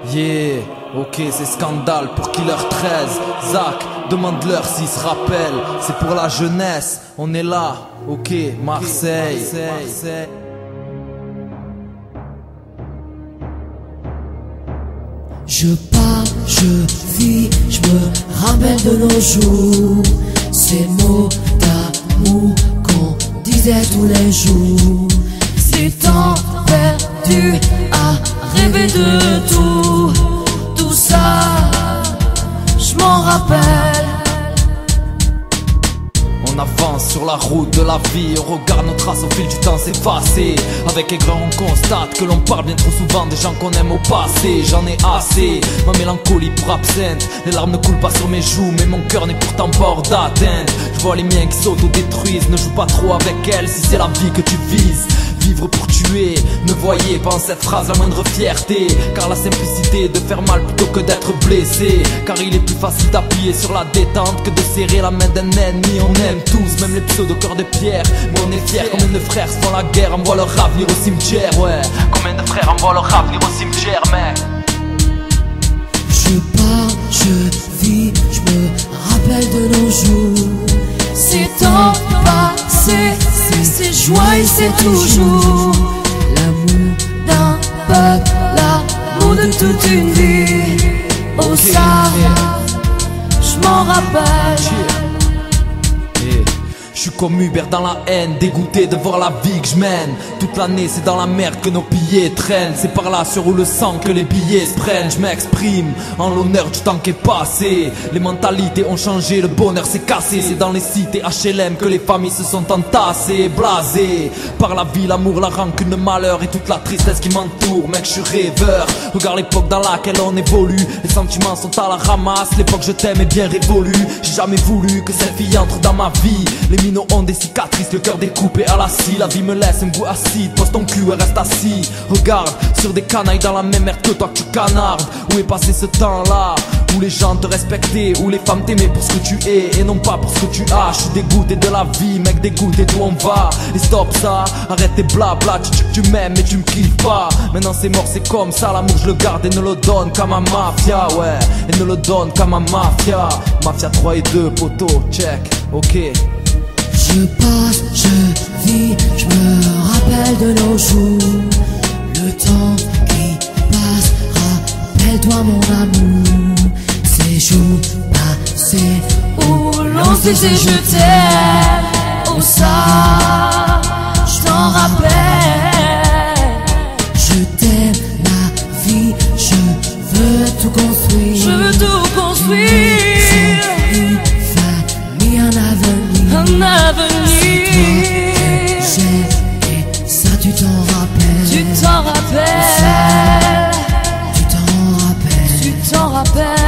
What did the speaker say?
Yeah, ok, c'est scandale pour Killer 13. Zach, demande-leur s'ils se rappellent. C'est pour la jeunesse, on est là. Ok, Marseille. Je pars, je vis, je me rappelle de nos jours. Ces mots d'amour qu'on disait tous les jours. Ces temps perdus à rêver de tout ça, je m'en rappelle. On avance sur la route de la vie, on regarde nos traces au fil du temps s'effacer. Avec aigreur on constate que l'on parle bien trop souvent des gens qu'on aime au passé. J'en ai assez, ma mélancolie pour absinthe. Les larmes ne coulent pas sur mes joues, mais mon cœur n'est pourtant pas hors d'atteinte. Je vois les miens qui s'auto-détruisent, ne joue pas trop avec elles si c'est la vie que tu vises. Vivre pour tuer, ne voyez pas en cette phrase la moindre fierté. Car la simplicité de faire mal plutôt que d'être blessé. Car il est plus facile d'appuyer sur la détente que de serrer la main d'un ennemi. On aime tous, même les pseudo cœurs de pierre. Mais on est fiers, combien de frères se font la guerre, envoient leur avenir au cimetière, ouais. Combien de frères envoient leur avenir au cimetière, mec. Je pars, je vis, je me rappelle de nos jours. Ces temps passés, ces joies et c'est toujours l'amour d'un peuple, l'amour de toute une vie. Oh ça, je m'en rappelle. Je suis comme Hubert dans la haine, dégoûté de voir la vie que je mène. Toute l'année c'est dans la merde que nos billets traînent. C'est par là sur où le sang que les billets se prennent. Je m'exprime en l'honneur du temps qui est passé. Les mentalités ont changé, le bonheur s'est cassé. C'est dans les cités HLM que les familles se sont entassées. Blasées par la vie, l'amour, la rancune, le malheur et toute la tristesse qui m'entoure. Mec je suis rêveur, regarde l'époque dans laquelle on évolue. Les sentiments sont à la ramasse, l'époque je t'aime est bien révolue. J'ai jamais voulu que cette fille entre dans ma vie. Les minots ont des cicatrices, le cœur découpé à la scie. La vie me laisse un goût acide, pose ton cul et reste assis. Regarde, sur des canailles dans la même merde que toi que tu canardes. Où est passé ce temps-là, où les gens te respectaient, où les femmes t'aimaient pour ce que tu es et non pas pour ce que tu as. Je suis dégoûté de la vie, mec dégoûté d'où on va. Et stop ça, arrête tes blabla, tu dis que tu m'aimes mais tu me kiffes pas. Maintenant c'est mort, c'est comme ça, l'amour je le garde et ne le donne qu'à ma mafia, ouais. Et ne le donne qu'à ma mafia. Mafia 3 et 2, poteau, check, ok. Je passe, je vis, je me rappelle de nos jours. Le temps qui passe, rappelle-toi mon amour. Ces jours passés où l'on se disait je t'aime. Oh ça, je t'en rappelle. Je t'aime la vie, je veux tout construire. Je veux tout construire. Un avenir, j'ai et ça tu t'en rappelles. Tu t'en rappelles. Tu t'en rappelles. Tu t'en rappelles.